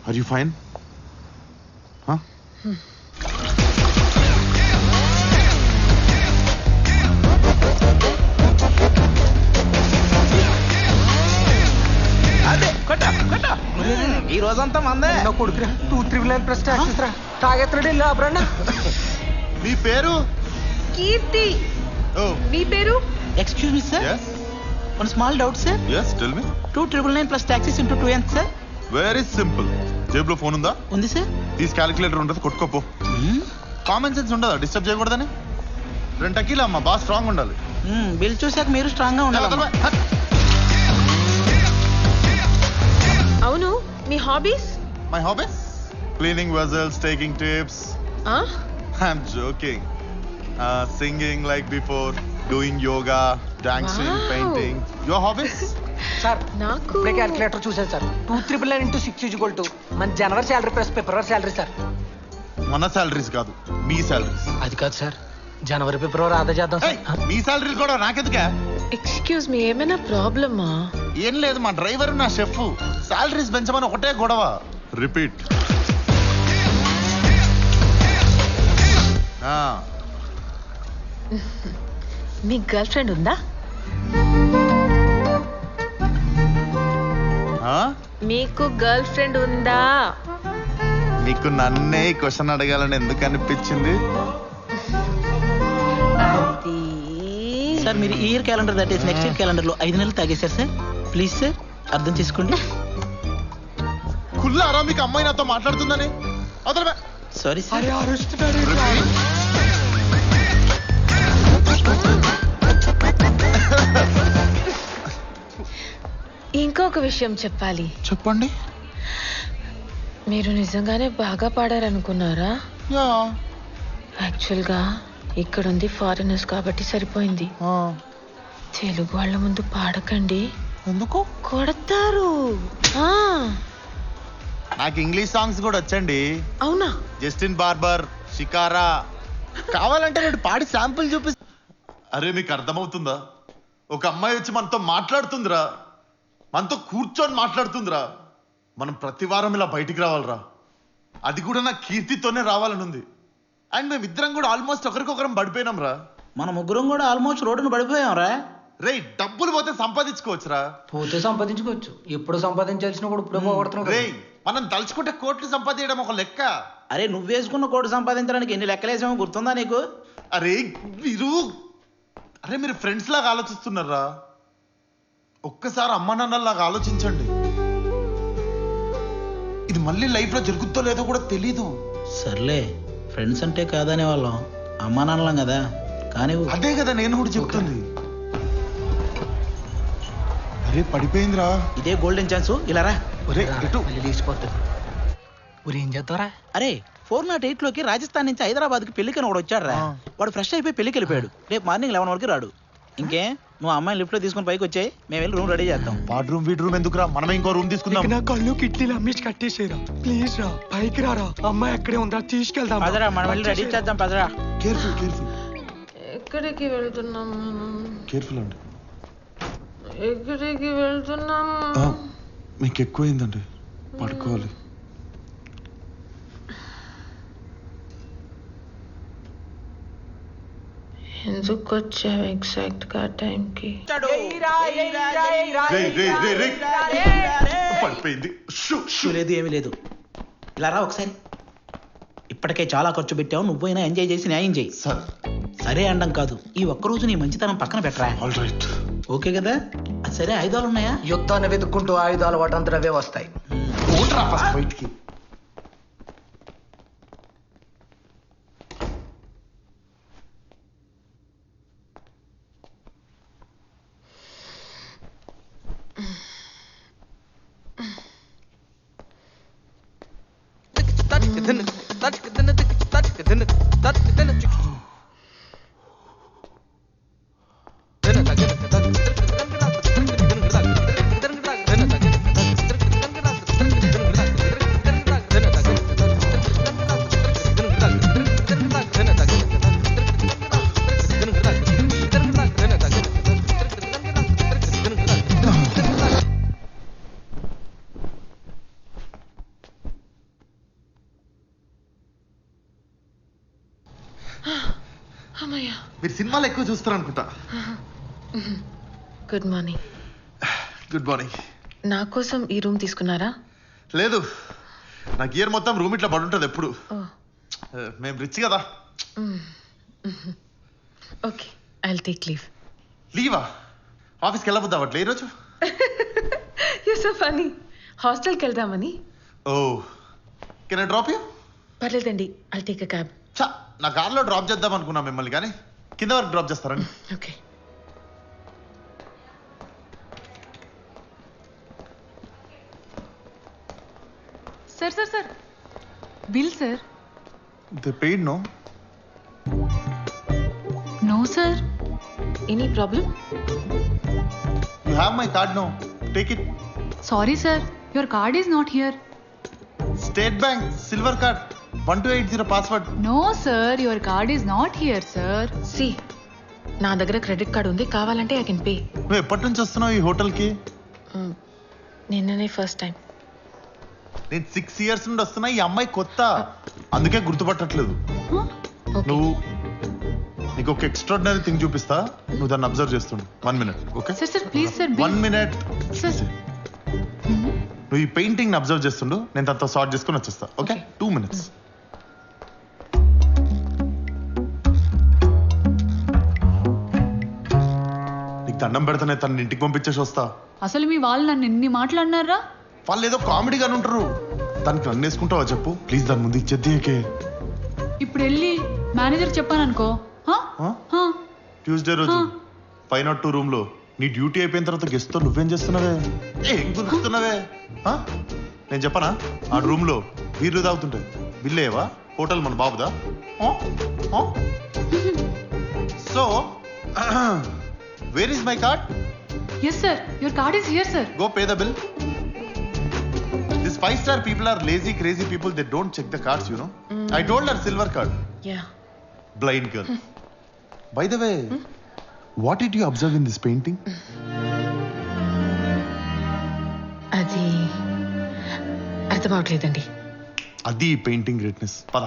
Are you fine? ఈ రోజంతా మందే కొడుకురా 299+ taxes రా తాగెత్తడు ఇల్లు ఆపరన్నా. మీ పేరు? కీర్తి. మీ పేరు? Excuse me sir, yes one small doubt sir. yes tell me. 299 taxes into 2 ఎంత సార్? Very simple. జేబులో ఫోన్ ఉందా? ఉంది సార్. తీసి క్యాలిక్యులేటర్ ఉంటుంది, కొట్టుకోపో. కామన్ సెన్స్ ఉండదా డిస్టర్బ్ చేయకూడదని? 2 టకీలు అమ్మా, బాగా స్ట్రాంగ్ ఉండాలి. బిల్ చూసాక మీరు స్ట్రాంగ్ గా ఉండాలి. అవును, మీ hobbies? My hobbies cleaning vessels, taking tips. I'm joking. Singing like before, doing yoga, dancing, Wow. painting. Your hobbies? Sir నాకు ఇప్పుడే క్యాలిక్యులేటర్ చూసాను సార్. 299 into 6 = మన జనవరి శాలరీ ప్లస్ ఫిబ్రవరి శాలరీ సార్. మన సాలరీస్ కాదు, మీ సాలరీస్. అది కాదు సార్, జనవరి ఫిబ్రవరి ఆదా చేద్దాం సార్. మీ సాలరీలు కూడా నాకెందుకే? ఎక్స్క్యూజ్ మీ, ఏమైనా ప్రాబ్లమా? ఏం లేదు, మా డ్రైవర్ నా షెఫ్ సాలరీస్ పెంచమని ఒకటే గొడవ. రిపీట్. మీ గర్ల్ ఫ్రెండ్ ఉందా? మీకు గర్ల్ ఫ్రెండ్ ఉందా? నీకు నన్నే క్వశ్చన్ అడగాలని ఎందుకు అనిపించింది? అది సార్ మీరు ఈ year calendar that is next year calendar లో 5 నెలలు తాగేశారు సార్. ప్లీజ్ సార్ అర్థం చేసుకోండి. కుల్లారా మీకు అమ్మాయి నాతో మాట్లాడుతుందని? అదలమే. Sorry sir. ఇంకొక విషయం చెప్పాలి. చెప్పండి. మీరు నిజంగానే బాగా పాడారనుకున్నారా? యా. యాక్చువల్గా ఇక్కడుంది ఫారినర్స్ కాబట్టి సరిపోయింది. తెలుగు వాళ్ళ ముందు పాడకండి, ఎందుకు? కొడతారు. నాకు ఇంగ్లీష్ సాంగ్స్ కూడా వచ్చండి. అవునా? Justin barber, shikara. కావాలంటే నేను పాడి శాంపుల్ చూపిస్తా. అరే మీకు అర్థమవుతుందా? ఒక అమ్మాయి వచ్చి మనతో మాట్లాడుతుందిరా, మనతో కూర్చొని మాట్లాడుతుందిరా. మనం ప్రతి వారం ఇలా బయటికి రావాలరా. అది కూడా నా కీర్తితోనే రావాలని ఉంది. అండ్ మేమిద్దరం కూడా ఆల్మోస్ట్ ఒకరికొకరం పడిపోయినాం రా. మన ముగ్గురం కూడా ఆల్మోస్ట్ రోడ్డును పడిపోయాం రా. రే డబ్బులు పోతే సంపాదించుకోవచ్చురా. పోతే సంపాదించుకోవచ్చు, ఎప్పుడు సంపాదించాల్సిన కూడా ఇప్పుడు పోగొడుతున్నాం. రే మనం తలుచుకుంటే కోట్లు సంపాదించడం ఒక లెక్క. అరే నువ్వు వేసుకున్న కోటి సంపాదించడానికి ఎన్ని లెక్కలేసామో గుర్తుందా నీకు? అరే మీరు ఫ్రెండ్స్ లాగా ఆలోచిస్తున్నారా? ఒక్కసారి అమ్మ నాన్నలాగా ఆలోచించండి. ఇది మళ్ళీ లైఫ్ లో జరుగుతుందో లేదో కూడా తెలీదు. సర్లే, ఫ్రెండ్స్ అంటే కాదనే వాళ్ళం, అమ్మా నాన్నలం కదా. కానీ అదే కదా నేను కూడా చెప్తుంది. అరే పడిపోయిందిరా. ఇదే గోల్డెన్ ఛాన్స్, ఇలా రా. లేచిపోతుంది. ఏం చేద్దారా? అరే 408 లోకి రాజస్థాన్ నుంచి హైదరాబాద్ కి పెళ్లికని ఒకడు వచ్చాడు రా. వాడు ఫ్రెష్ అయిపోయి పెళ్లికి వెళ్ళిపోయాడు. రేపు మార్నింగ్ 11 వరకు రాడు. ఇంకే నువ్వు అమ్మాయిని లిఫ్ట్ లో తీసుకుని పైకి వచ్చాయి, మేము వెళ్ళి రూమ్ రెడీ చేద్దాం. వాడ్ రూమ్ వీడ్ రూమ్ ఎందుకురా, మనమే ఇంకో రూమ్ తీసుకుందాం. నా కళ్ళు కిట్లీలు అమ్మేసి కట్టేసేరా. ప్లీజ్ రా, పైకి రారా. అమ్మాయి ఎక్కడే ఉందా, తీసుకెళ్దాం. పదరా, మనం వెళ్ళి రెడీ చేద్దాం. పదరా. Careful careful. ఎక్కడికి వెళ్తున్నాం మనం? కేర్ఫుల్ అండి. ఎక్కడికి వెళ్తున్నాం? మీకు ఎక్కువైందండి, పడుకోవాలి. ఎందుకు వచ్చావు ఎగ్జాక్ట్ గా టైంకి? పడిపోయింది. లేదు ఏమీ లేదు. ఇలా రా ఒకసారి. ఇప్పటికే చాలా ఖర్చు పెట్టావు, నువ్వైనా ఎంజాయ్ చేసి న్యాయం చేయి. సరే అండం కాదు, ఈ ఒక్కరోజు నీ మంచితనం పక్కన పెట్టరా. ఆల్రైట్. ఓకే కదా? సరే, ఆయుధాలు ఉన్నాయా? యుద్ధాన్ని వెతుక్కుంటూ ఆయుధాలు వాటంతా అవే వస్తాయి. బయటికి. అమ్మయ్యా. మీరు సినిమాలు ఎక్కువ చూస్తారు అనుకుంటా. Good morning. Good morning. నా కోసం ఈ రూమ్ తీసుకున్నారా? లేదు, నా గియర్ మొత్తం రూమ్ ఇట్లా పడుంటది ఎప్పుడు. ఓ మేము రిచ్ కదా. Okay, I'll take leave. లీవా? ఆఫీస్కి వెళ్ళబోద్దా అట్లా ఈరోజు? You so funny. హాస్టల్కి వెళ్దామని. Oh, can I drop you? పర్లేదండి, ఐల్ టేక్ అ క్యాబ్. చా, నా కార్లో డ్రాప్ చేద్దాం అనుకున్నా మిమ్మల్ని, కానీ కింద వరకు డ్రాప్ చేస్తారండి. Okay. Sir bill sir. They paid no? No sir. Any problem? You have my card no, take it. Sorry sir, your card is not here. State Bank silver card 1280 password. No sir, your card is not here sir. See, నా దగ్గర credit card ఉంది, కావాలంటే I can pay. నువ్వు ఎప్పటి నుంచి వస్తున్నావు ఈ హోటల్కి? నిన్ననే ఫస్ట్ టైం. నేను 6 years నుండి వస్తున్నా. ఈ అమ్మాయి కొత్త, అందుకే గుర్తుపట్టట్లేదు. నువ్వు నీకు ఒక ఎక్స్ట్రాడినరీ థింగ్ చూపిస్తా, నువ్వు దాన్ని అబ్జర్వ్ చేస్తుండు. 1 minute, okay? Sir please sir. 1 minute. Sir. నువ్వు ఈ పెయింటింగ్ అబ్జర్వ్ చేస్తుండు, నేను దాంతో సార్ట్ చేసుకుని వచ్చేస్తా, ఓకే? 2 minutes. నీకు దండం పెడతానే, తన ఇంటికి పంపించేసి వస్తా. అసలు మీ వాళ్ళు నన్ను ఎన్ని మాట్లాడినారా? వాళ్ళు ఏదో కామెడీగానే ఉంటారు. దానికి నన్ను వేసుకుంటావా చెప్పు ప్లీజ్? దాని ముందు ఇచ్చేద్దే. ఇప్పుడు వెళ్ళి మేనేజర్ చెప్పాను అనుకో. ట్యూస్డే రోజు 502 రూమ్ లో నీ డ్యూటీ అయిపోయిన తర్వాత గెస్ట్ తో నువ్వేం చేస్తున్నావే? ఏం గుర్తున్నావే? నేను చెప్పనా, ఆ రూమ్ లో బీర్లు తాగుతుంటాయి. బిల్లేవా? హోటల్ మన బాబుదా? So where is my card? Yes sir, your card is here sir. Go pay the bill. These 5-star people are lazy, crazy people. They don't check the cards, you know. I told her silver card. Yeah. Blind girl. By the way, what did you observe in this painting? అది అర్థం అవట్లేదండి. అది painting greatness. Pada.